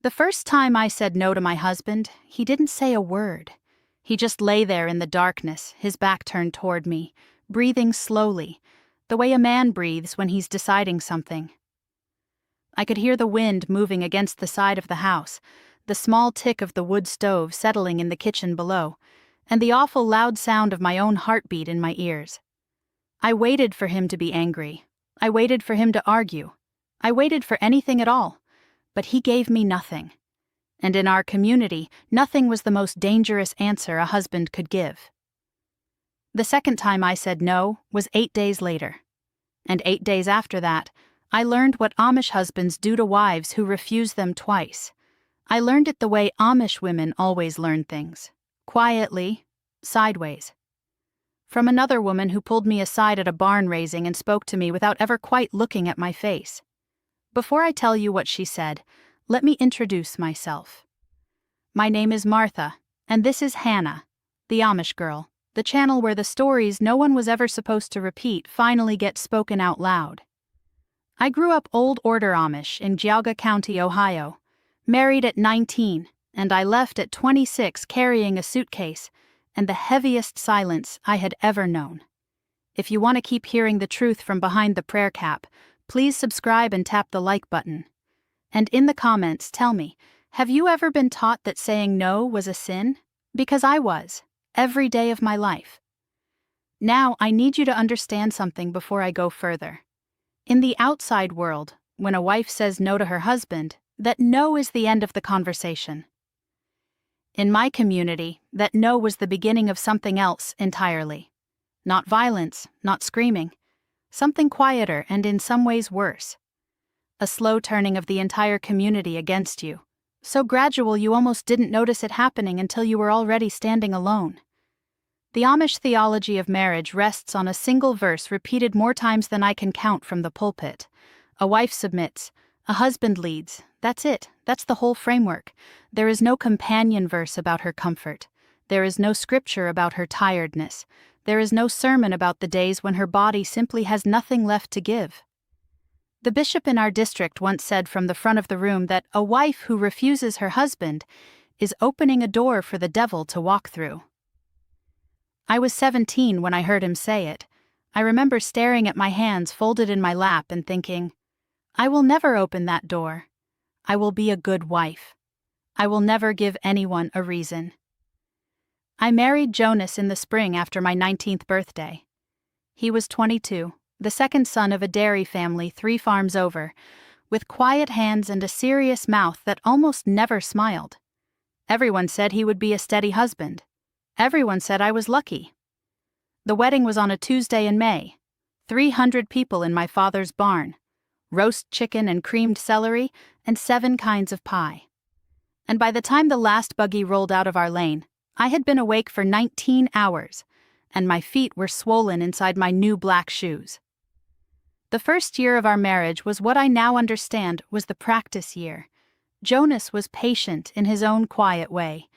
The first time I said no to my husband, he didn't say a word. He just lay there in the darkness, his back turned toward me, breathing slowly, the way a man breathes when he's deciding something. I could hear the wind moving against the side of the house, the small tick of the wood stove settling in the kitchen below, and the awful loud sound of my own heartbeat in my ears. I waited for him to be angry. I waited for him to argue. I waited for anything at all. But he gave me nothing. And in our community, nothing was the most dangerous answer a husband could give. The second time I said no was 8 days later. And 8 days after that, I learned what Amish husbands do to wives who refuse them twice. I learned it the way Amish women always learn things. Quietly, sideways. From another woman who pulled me aside at a barn raising and spoke to me without ever quite looking at my face. Before I tell you what she said, let me introduce myself. My name is Martha, and this is Hannah, the Amish girl, the channel where the stories no one was ever supposed to repeat finally get spoken out loud. I grew up Old Order Amish in Geauga County, Ohio, married at 19, and I left at 26 carrying a suitcase and the heaviest silence I had ever known. If you want to keep hearing the truth from behind the prayer cap, please subscribe and tap the like button. And in the comments, tell me, have you ever been taught that saying no was a sin? Because I was, every day of my life. Now, I need you to understand something before I go further. In the outside world, when a wife says no to her husband, that no is the end of the conversation. In my community, that no was the beginning of something else entirely. Not violence, not screaming. Something quieter and in some ways worse. A slow turning of the entire community against you. So gradual you almost didn't notice it happening until you were already standing alone. The Amish theology of marriage rests on a single verse repeated more times than I can count from the pulpit. A wife submits, a husband leads. That's it. That's the whole framework. There is no companion verse about her comfort. There is no scripture about her tiredness. There is no sermon about the days when her body simply has nothing left to give. The bishop in our district once said from the front of the room that a wife who refuses her husband is opening a door for the devil to walk through. I was 17 when I heard him say it. I remember staring at my hands folded in my lap and thinking, I will never open that door. I will be a good wife. I will never give anyone a reason. I married Jonas in the spring after my 19th birthday. He was 22, the second son of a dairy family 3 farms over, with quiet hands and a serious mouth that almost never smiled. Everyone said he would be a steady husband. Everyone said I was lucky. The wedding was on a Tuesday in May. 300 people in my father's barn. Roast chicken and creamed celery, and 7 kinds of pie. And by the time the last buggy rolled out of our lane, I had been awake for 19 hours, and my feet were swollen inside my new black shoes. The first year of our marriage was what I now understand was the practice year. Jonas was patient in his own quiet way.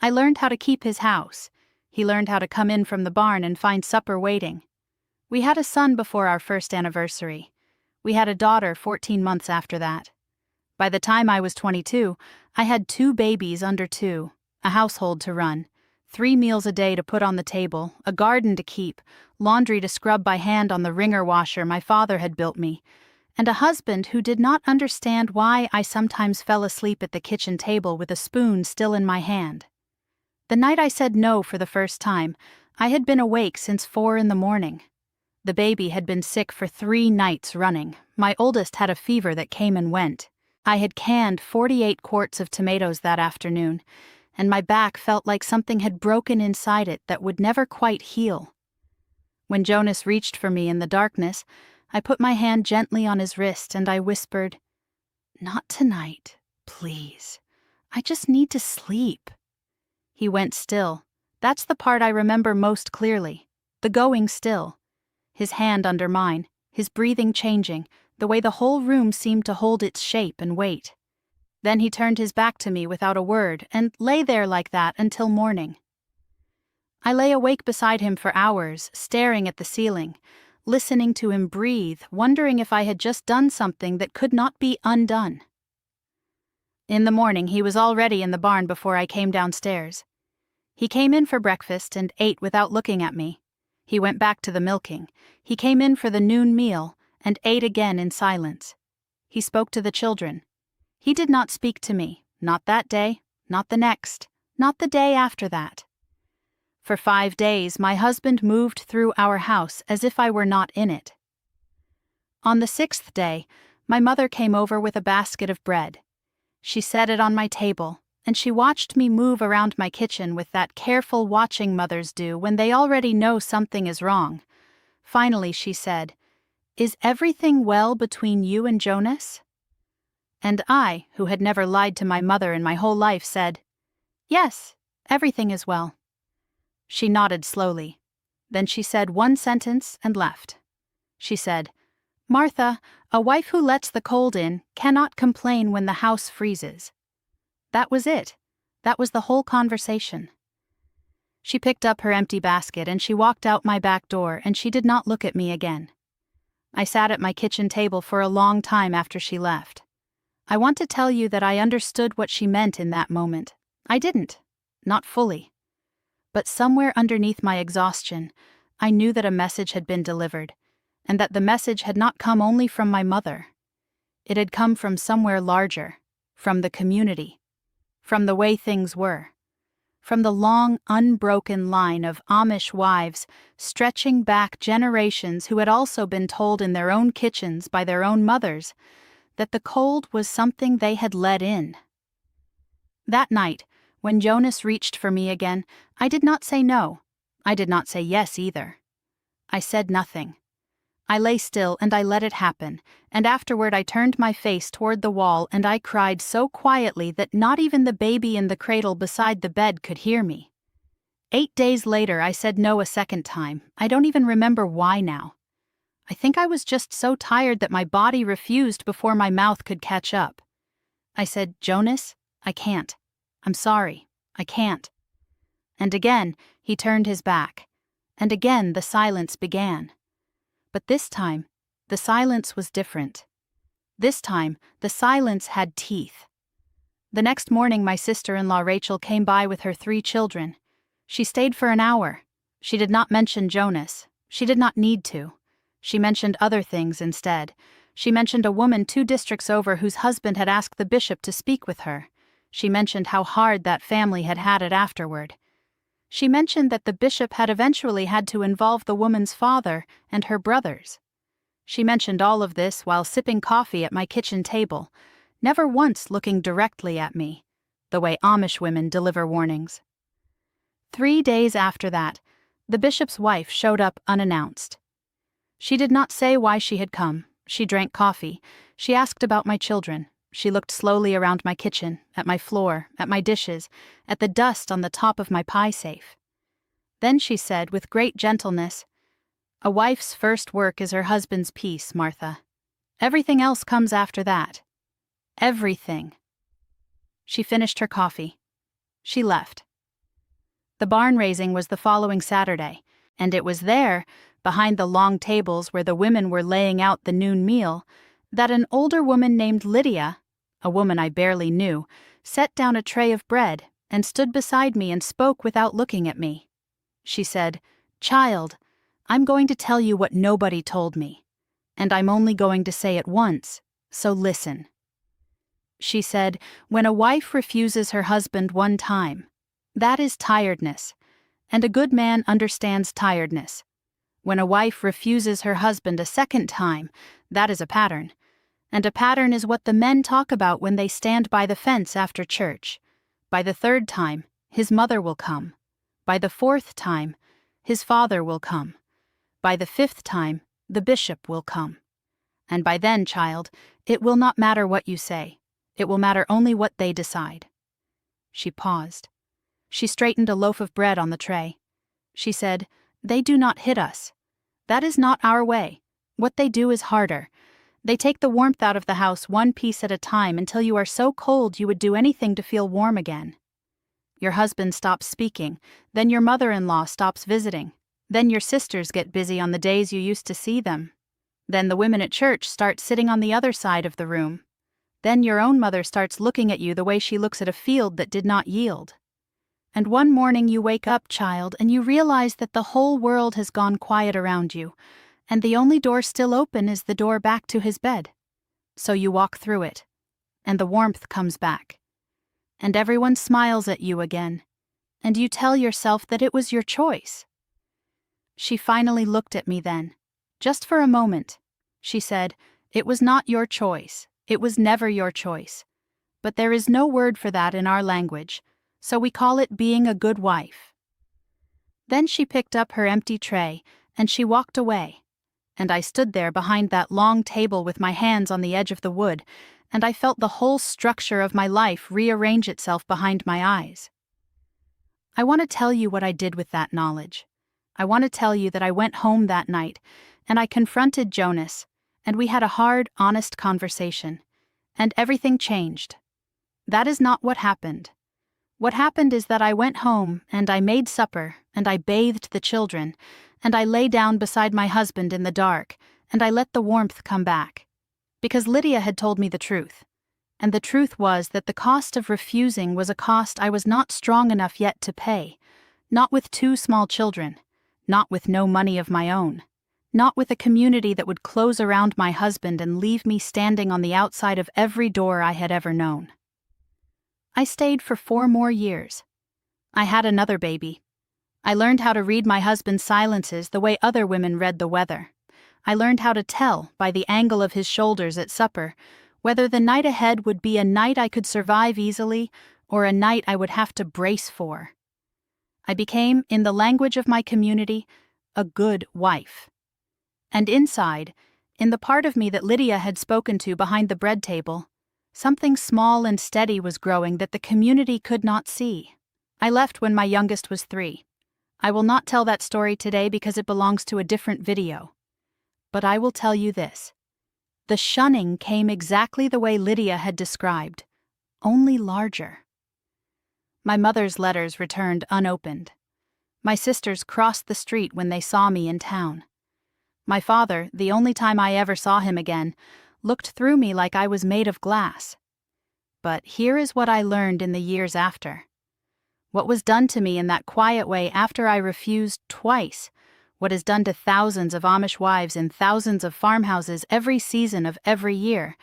I learned how to keep his house. He learned how to come in from the barn and find supper waiting. We had a son before our first anniversary. We had a daughter 14 months after that. By the time I was 22, I had 2 babies under 2, a household to run, 3 meals a day to put on the table, a garden to keep, laundry to scrub by hand on the wringer washer my father had built me, and a husband who did not understand why I sometimes fell asleep at the kitchen table with a spoon still in my hand. The night I said no for the first time, I had been awake since 4 in the morning. The baby had been sick for 3 nights running. My oldest had a fever that came and went. I had canned 48 quarts of tomatoes that afternoon, and my back felt like something had broken inside it that would never quite heal. When Jonas reached for me in the darkness, I put my hand gently on his wrist and I whispered, "Not tonight, please. I just need to sleep." He went still. That's the part I remember most clearly. The going still. His hand under mine, his breathing changing, the way the whole room seemed to hold its shape and weight. Then he turned his back to me without a word and lay there like that until morning. I lay awake beside him for hours, staring at the ceiling, listening to him breathe, wondering if I had just done something that could not be undone. In the morning, he was already in the barn before I came downstairs. He came in for breakfast and ate without looking at me. He went back to the milking. He came in for the noon meal and ate again in silence. He spoke to the children. He did not speak to me, not that day, not the next, not the day after that. For 5 days, my husband moved through our house as if I were not in it. On the 6th day, my mother came over with a basket of bread. She set it on my table, and she watched me move around my kitchen with that careful watching mothers do when they already know something is wrong. Finally, she said, "Is everything well between you and Jonas?" And I, who had never lied to my mother in my whole life, said, "Yes, everything is well." She nodded slowly. Then she said one sentence and left. She said, "Martha, a wife who lets the cold in cannot complain when the house freezes." That was it. That was the whole conversation. She picked up her empty basket and she walked out my back door, and she did not look at me again. I sat at my kitchen table for a long time after she left. I want to tell you that I understood what she meant in that moment. I didn't. Not fully. But somewhere underneath my exhaustion, I knew that a message had been delivered, and that the message had not come only from my mother. It had come from somewhere larger, from the community, from the way things were, from the long, unbroken line of Amish wives stretching back generations who had also been told in their own kitchens by their own mothers that the cold was something they had let in. That night, when Jonas reached for me again, I did not say no. I did not say yes either. I said nothing. I lay still and I let it happen, and afterward I turned my face toward the wall and I cried so quietly that not even the baby in the cradle beside the bed could hear me. 8 days later I said no a second time. I don't even remember why now. I think I was just so tired that my body refused before my mouth could catch up. I said, "Jonas, I can't. I'm sorry, I can't." And again, he turned his back. And again the silence began. But this time, the silence was different. This time, the silence had teeth. The next morning, my sister-in-law Rachel came by with her 3 children. She stayed for an hour. She did not mention Jonas. She did not need to. She mentioned other things instead. She mentioned a woman 2 districts over whose husband had asked the bishop to speak with her. She mentioned how hard that family had had it afterward. She mentioned that the bishop had eventually had to involve the woman's father and her brothers. She mentioned all of this while sipping coffee at my kitchen table, never once looking directly at me, the way Amish women deliver warnings. 3 days after that, the bishop's wife showed up unannounced. She did not say why she had come. She drank coffee. She asked about my children. She looked slowly around my kitchen, at my floor, at my dishes, at the dust on the top of my pie safe. Then she said with great gentleness, "A wife's first work is her husband's peace, Martha. Everything else comes after that. Everything." She finished her coffee. She left. The barn raising was the following Saturday, and it was there, behind the long tables where the women were laying out the noon meal, that an older woman named Lydia, a woman I barely knew, set down a tray of bread and stood beside me and spoke without looking at me. She said, "Child, I'm going to tell you what nobody told me, and I'm only going to say it once, so listen." She said, "When a wife refuses her husband one time, that is tiredness, and a good man understands tiredness. When a wife refuses her husband a second time, that is a pattern. And a pattern is what the men talk about when they stand by the fence after church. By the 3rd time, his mother will come. By the 4th time, his father will come. By the 5th time, the bishop will come. And by then, child, it will not matter what you say. It will matter only what they decide." She paused. She straightened a loaf of bread on the tray. She said, "They do not hit us. That is not our way. What they do is harder. They take the warmth out of the house one piece at a time until you are so cold you would do anything to feel warm again. Your husband stops speaking, then your mother-in-law stops visiting, then your sisters get busy on the days you used to see them. Then the women at church start sitting on the other side of the room. Then your own mother starts looking at you the way she looks at a field that did not yield. And one morning you wake up, child, and you realize that the whole world has gone quiet around you, and the only door still open is the door back to his bed. So you walk through it, and the warmth comes back. And everyone smiles at you again, and you tell yourself that it was your choice. She finally looked at me then, just for a moment. She said, "It was not your choice. It was never your choice. But there is no word for that in our language, so we call it being a good wife." Then she picked up her empty tray, and she walked away. And I stood there behind that long table with my hands on the edge of the wood, and I felt the whole structure of my life rearrange itself behind my eyes. I want to tell you what I did with that knowledge. I want to tell you that I went home that night, and I confronted Jonas, and we had a hard, honest conversation, and everything changed. That is not what happened. What happened is that I went home, and I made supper, and I bathed the children, and I lay down beside my husband in the dark, and I let the warmth come back. Because Lydia had told me the truth. And the truth was that the cost of refusing was a cost I was not strong enough yet to pay, not with 2 small children, not with no money of my own, not with a community that would close around my husband and leave me standing on the outside of every door I had ever known. I stayed for 4 more years. I had another baby. I learned how to read my husband's silences the way other women read the weather. I learned how to tell, by the angle of his shoulders at supper, whether the night ahead would be a night I could survive easily or a night I would have to brace for. I became, in the language of my community, a good wife. And inside, in the part of me that Lydia had spoken to behind the bread table, something small and steady was growing that the community could not see. I left when my youngest was 3. I will not tell that story today because it belongs to a different video. But I will tell you this. The shunning came exactly the way Lydia had described, only larger. My mother's letters returned unopened. My sisters crossed the street when they saw me in town. My father, the only time I ever saw him again, looked through me like I was made of glass. But here is what I learned in the years after. What was done to me in that quiet way after I refused twice, what is done to thousands of Amish wives in thousands of farmhouses every season of every year,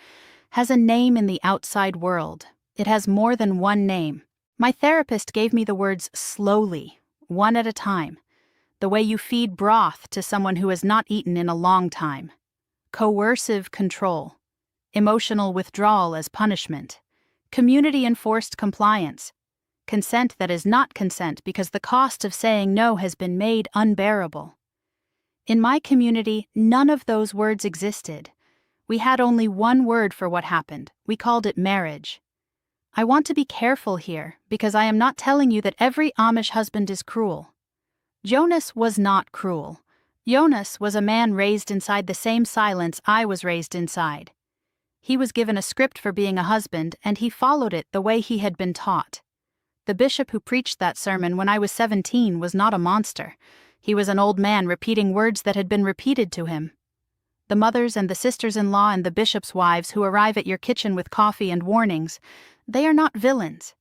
has a name in the outside world. It has more than one name. My therapist gave me the words slowly, one at a time, the way you feed broth to someone who has not eaten in a long time. Coercive control, emotional withdrawal as punishment, community-enforced compliance, consent that is not consent because the cost of saying no has been made unbearable. In my community, none of those words existed. We had only one word for what happened. We called it marriage. I want to be careful here because I am not telling you that every Amish husband is cruel. Jonas was not cruel. Jonas was a man raised inside the same silence I was raised inside. He was given a script for being a husband, and he followed it the way he had been taught. The bishop who preached that sermon when I was 17 was not a monster. He was an old man repeating words that had been repeated to him. The mothers and the sisters-in-law and the bishop's wives who arrive at your kitchen with coffee and warnings, they are not villains.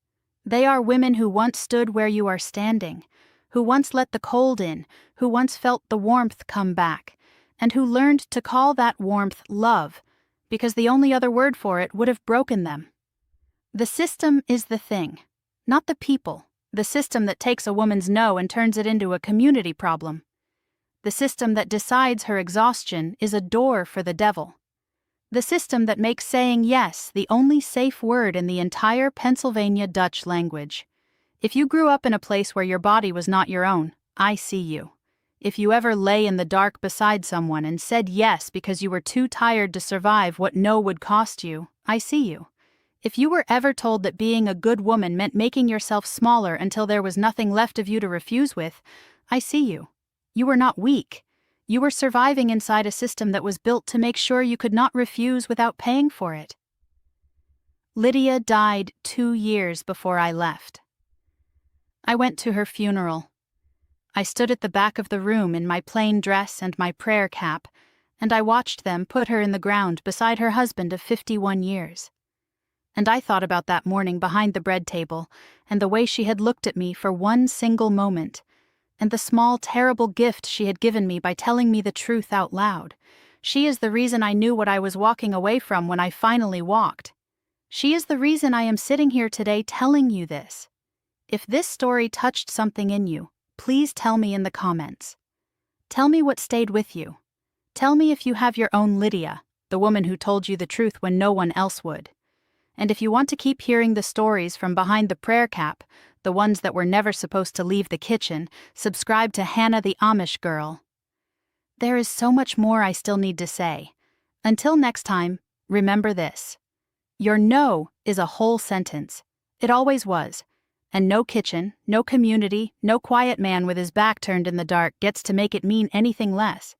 They are women who once stood where you are standing, who once let the cold in, who once felt the warmth come back, and who learned to call that warmth love, because the only other word for it would have broken them. The system is the thing, not the people, the system that takes a woman's no and turns it into a community problem. The system that decides her exhaustion is a door for the devil. The system that makes saying yes the only safe word in the entire Pennsylvania Dutch language. If you grew up in a place where your body was not your own, I see you. If you ever lay in the dark beside someone and said yes because you were too tired to survive what no would cost you, I see you. If you were ever told that being a good woman meant making yourself smaller until there was nothing left of you to refuse with, I see you. You were not weak. You were surviving inside a system that was built to make sure you could not refuse without paying for it. Lydia died 2 years before I left. I went to her funeral. I stood at the back of the room in my plain dress and my prayer cap, and I watched them put her in the ground beside her husband of 51 years. And I thought about that morning behind the bread table, and the way she had looked at me for one single moment, and the small, terrible gift she had given me by telling me the truth out loud. She is the reason I knew what I was walking away from when I finally walked. She is the reason I am sitting here today telling you this. If this story touched something in you, please tell me in the comments. Tell me what stayed with you. Tell me if you have your own Lydia, the woman who told you the truth when no one else would. And if you want to keep hearing the stories from behind the prayer cap, the ones that were never supposed to leave the kitchen, subscribe to Hannah the Amish Girl. There is so much more I still need to say. Until next time, remember this. Your no is a whole sentence. It always was. And no kitchen, no community, no quiet man with his back turned in the dark gets to make it mean anything less.